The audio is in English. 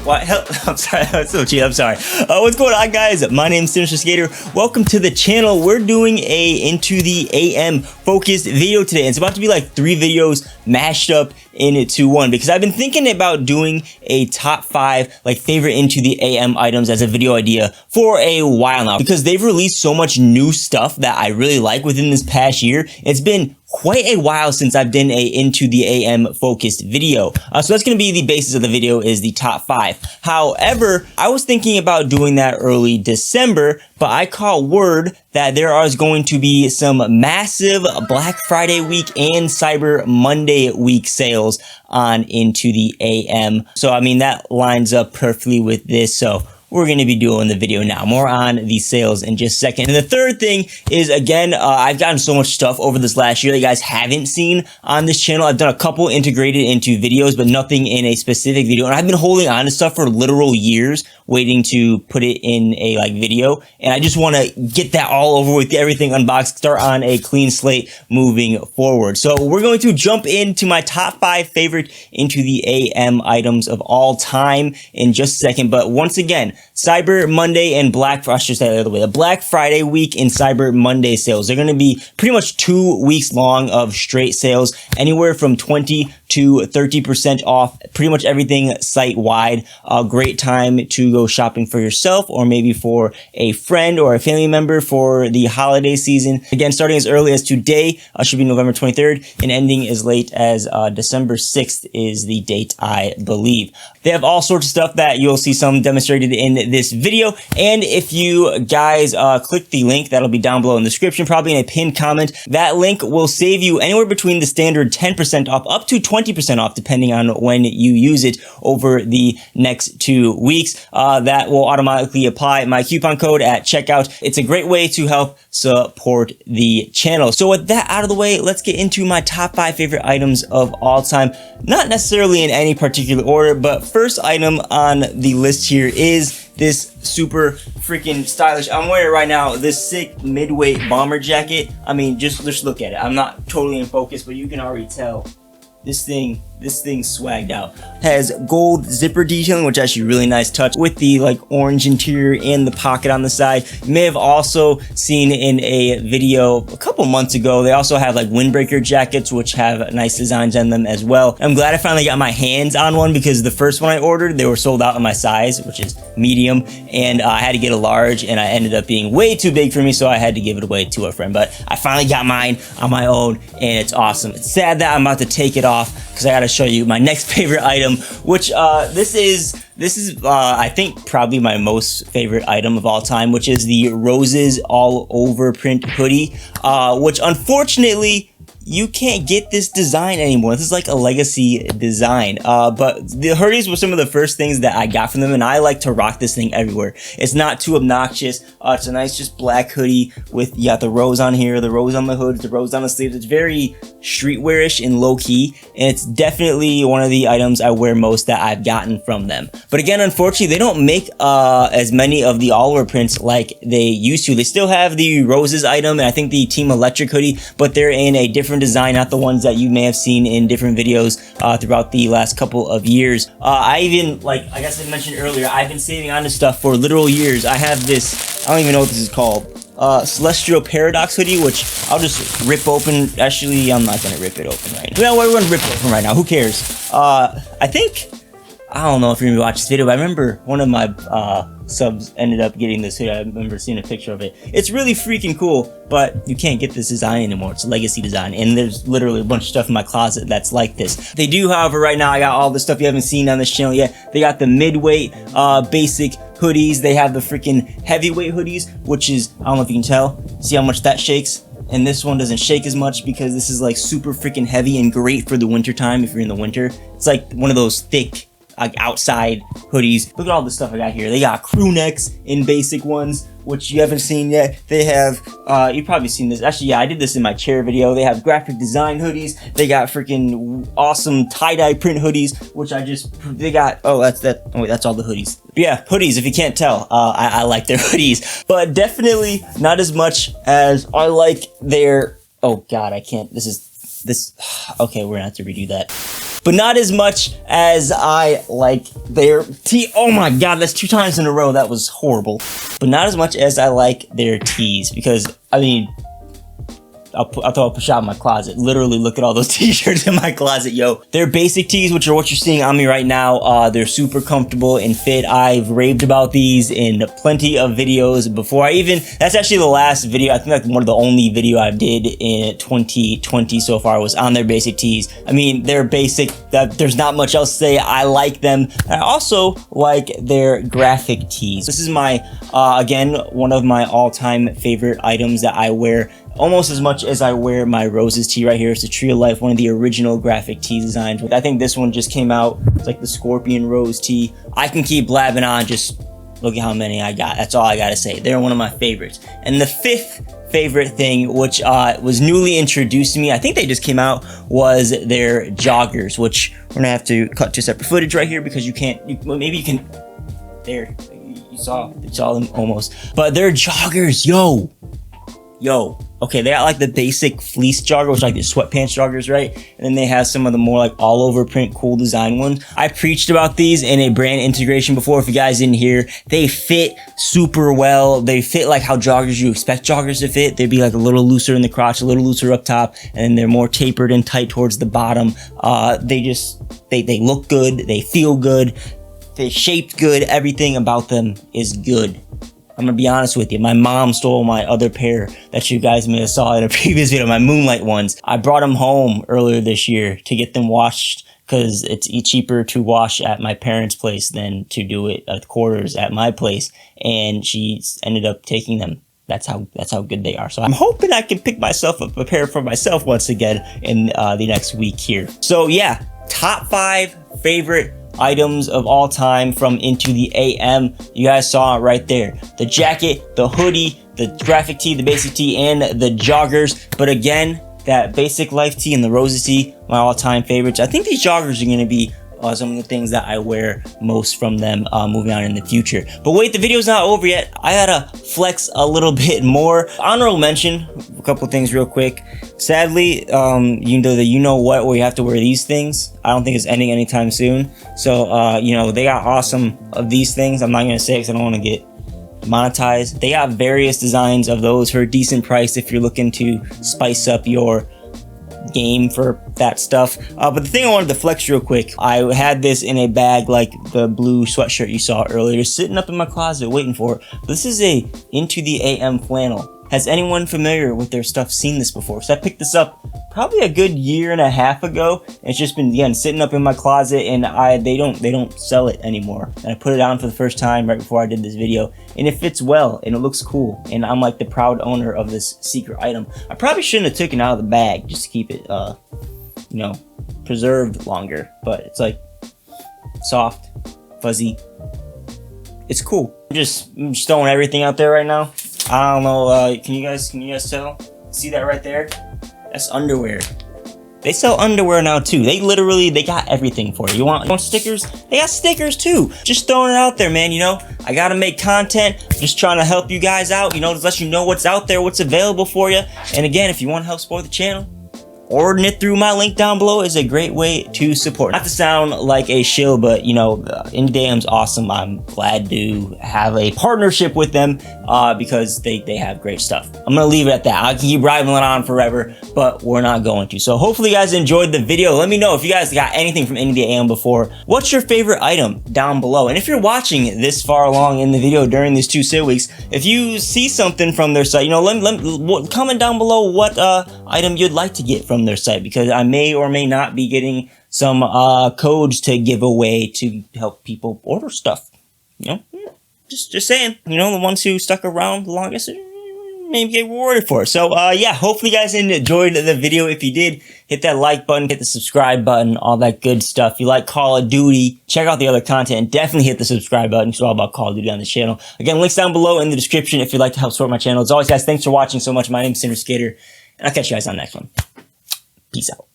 What? Hell, I'm sorry. I'm so cheap. I'm sorry. What's going on, guys? My name's Sinister Skater. Welcome to the channel. We're doing a Into the AM focused video today. It's about to be like 3 videos mashed up into one because I've been thinking about doing a top 5 like favorite Into the AM items as a video idea for a while now because they've released so much new stuff that I really like within this past year. It's been quite a while since I've done a Into the AM focused video. So that's going to be the basis of the video, is the top 5. However, I was thinking about doing that early December, but I caught word that there is going to be some massive Black Friday week and Cyber Monday week sales on Into the AM. So, I mean, that lines up perfectly with this. So we're going to be doing the video now. More on the sales in just a second. And the third thing is, again, I've gotten so much stuff over this last year that you guys haven't seen on this channel. I've done a couple integrated into videos, but nothing in a specific video. And I've been holding on to stuff for literal years, waiting to put it in a video. And I just want to get that all over with, get everything unboxed, start on a clean slate moving forward. So we're going to jump into my top 5 favorite Into the AM items of all time in just a second. But once again, Cyber Monday and I should say the other way, the Black Friday week and Cyber Monday sales. They're going to be pretty much 2 weeks long of straight sales, anywhere from 20 to 30% off pretty much everything site-wide. A great time to go shopping for yourself or maybe for a friend or a family member for the holiday season. Again, starting as early as today, should be November 23rd, and ending as late as December 6th is the date, I believe. They have all sorts of stuff that you'll see some demonstrated in this video. And if you guys click the link, that'll be down below in the description, probably in a pinned comment. That link will save you anywhere between the standard 10% off up to 20% off, depending on when you use it over the next 2 weeks. That will automatically apply my coupon code at checkout. It's a great way to help support the channel. So with that out of the way, let's get into my top 5 favorite items of all time. Not necessarily in any particular order, but first item on the list here is this super freaking stylish, I'm wearing it right now, this sick midweight bomber jacket. I mean, just look at it. I'm not totally in focus, but you can already tell this thing swagged out. Has gold zipper detailing, which is actually really nice touch, with the like orange interior and the pocket on the side. You may have also seen in a video a couple months ago, they also have like windbreaker jackets, which have nice designs on them as well. I'm glad I finally got my hands on one because the first one I ordered, they were sold out in my size, which is medium, and I had to get a large, and I ended up being way too big for me, so I had to give it away to a friend. But I finally got mine on my own, and it's awesome. It's sad that I'm about to take it off because I gotta show you my next favorite item, which this is I think probably my most favorite item of all time, which is the roses all over print hoodie, which unfortunately you can't get this design anymore. This is like a legacy design, but the hoodies were some of the first things that I got from them, and I like to rock this thing everywhere. It's not too obnoxious. It's a nice just black hoodie with, you got the rose on here, the rose on the hood, the rose on the sleeves. It's very streetwear-ish and low-key, and it's definitely one of the items I wear most that I've gotten from them. But again, unfortunately, they don't make as many of the all-over prints like they used to. They still have the roses item, and I think the Team Electric hoodie, but they're in a different design, not the ones that you may have seen in different videos throughout the last couple of years. I even, like I guess I mentioned earlier, I've been saving on this stuff for literal years. I have this, I don't even know what this is called, Celestial Paradox hoodie, which I'll just rip open. Actually, I'm not gonna rip it open right now. We're gonna rip it open right now. Who cares? I think, I don't know if you're gonna watch this video, but I remember one of my subs ended up getting this hoodie. I remember seeing a picture of it. It's really freaking cool, but you can't get this design anymore. It's a legacy design, and there's literally a bunch of stuff in my closet that's like this. They do, however, right now, I got all the stuff you haven't seen on this channel yet. They got the midweight basic hoodies. They have the freaking heavyweight hoodies, which is, I don't know if you can tell. See how much that shakes? And this one doesn't shake as much because this is like super freaking heavy and great for the winter time if you're in the winter. It's like one of those thick like outside hoodies. Look at all the stuff I got here. They got crew necks in basic ones, which you haven't seen yet. They have, you've probably seen this. Actually, yeah, I did this in my chair video. They have graphic design hoodies. They got freaking awesome tie-dye print hoodies, which they got, oh, wait, that's all the hoodies. But yeah, hoodies, if you can't tell, I like their hoodies, but definitely not as much as I like their, oh God, I can't, okay, we're gonna have to redo that. but not as much as I like their tee. Oh my god, that's 2 times in a row. That was horrible. But not as much as I like their tees, because I mean, I'll throw up a shot in my closet. Literally, look at all those t-shirts in my closet, yo. They're basic tees, which are what you're seeing on me right now. They're super comfortable and fit. I've raved about these in plenty of videos before that's actually the last video. I think like one of the only video I did in 2020 so far was on their basic tees. I mean, they're basic. There's not much else to say. I like them. I also like their graphic tees. This is my, again, one of my all-time favorite items that I wear almost as much as I wear my Roses tee right here. It's a Tree of Life, one of the original graphic tee designs. I think this one just came out. It's like the Scorpion Rose tee. I can keep blabbing on, just look at how many I got. That's all I gotta say. They're one of my favorites. And the 5th favorite thing, which was newly introduced to me, I think they just came out, was their joggers, which we're gonna have to cut to separate footage right here because you can't, well, maybe you can, there, you saw them almost. But they're joggers, yo. Okay, they got like the basic fleece jogger, which is like the sweatpants joggers, right? And then they have some of the more like all over print cool design ones. I preached about these in a brand integration before. If you guys didn't hear, they fit super well. They fit like how joggers you expect joggers to fit. They'd be like a little looser in the crotch, a little looser up top, and they're more tapered and tight towards the bottom. They look good. They feel good. They're shaped good. Everything about them is good. I'm gonna be honest with you, my mom stole my other pair that you guys may have saw in a previous video, my Moonlight ones. I brought them home earlier this year to get them washed because it's cheaper to wash at my parents' place than to do it at quarters at my place, and she ended up taking them. That's how good they are. So I'm hoping I can pick myself up a pair for myself once again in the next week here. So yeah, top 5 favorite items of all time from Into the AM. You guys saw it right there. The jacket, the hoodie, the graphic tee, the basic tee, and the joggers. But again, that basic life tee and the Roses tee, my all-time favorites. I think these joggers are going to be some of the things that I wear most from them moving on in the future. But wait, the video's not over yet. I gotta flex a little bit more. Honorable mention, a couple things real quick. Sadly, you know what, where you have to wear these things, I don't think it's ending anytime soon. So, you know, they got awesome of these things. I'm not gonna say because I don't want to get monetized. They got various designs of those for a decent price if you're looking to spice up your game for that stuff. But the thing I wanted to flex real quick, I had this in a bag like the blue sweatshirt you saw earlier, sitting up in my closet waiting for it. This is a Into the AM flannel. Has anyone familiar with their stuff seen this before? So I picked this up probably a good 1.5 years ago. It's just been, again, sitting up in my closet, and they don't sell it anymore. And I put it on for the first time right before I did this video, and it fits well and it looks cool. And I'm like the proud owner of this secret item. I probably shouldn't have taken it out of the bag just to keep it, you know, preserved longer. But it's like soft, fuzzy. It's cool. I'm just throwing everything out there right now. I don't know, can you guys tell? See that right there? That's underwear. They sell underwear now too. They got everything for you. You want stickers? They got stickers too. Just throwing it out there, man, you know? I gotta make content, just trying to help you guys out, you know, just let you know what's out there, what's available for you. And again, if you want to help support the channel, ordering it through my link down below is a great way to support. Not to sound like a shill, but you know, Into the AM's awesome. I'm glad to have a partnership with them because they have great stuff. I'm gonna leave it at that. I can keep rambling on forever, but we're not going to. So hopefully you guys enjoyed the video. Let me know if you guys got anything from Into the AM before. What's your favorite item down below? And if you're watching this far along in the video during these 2 sale weeks, if you see something from their site, you know, comment down below what item you'd like to get from their site, because I may or may not be getting some codes to give away to help people order stuff. You know, just saying. You know, the ones who stuck around the longest maybe get rewarded for it. So yeah, hopefully you guys enjoyed the video. If you did, hit that like button, hit the subscribe button, all that good stuff. If you like Call of Duty, check out the other content, and definitely hit the subscribe button. It's all about Call of Duty on the channel. Again, links down below in the description if you'd like to help support my channel. As always, guys, thanks for watching so much. My name's Skater, and I'll catch you guys on the next one. Peace out.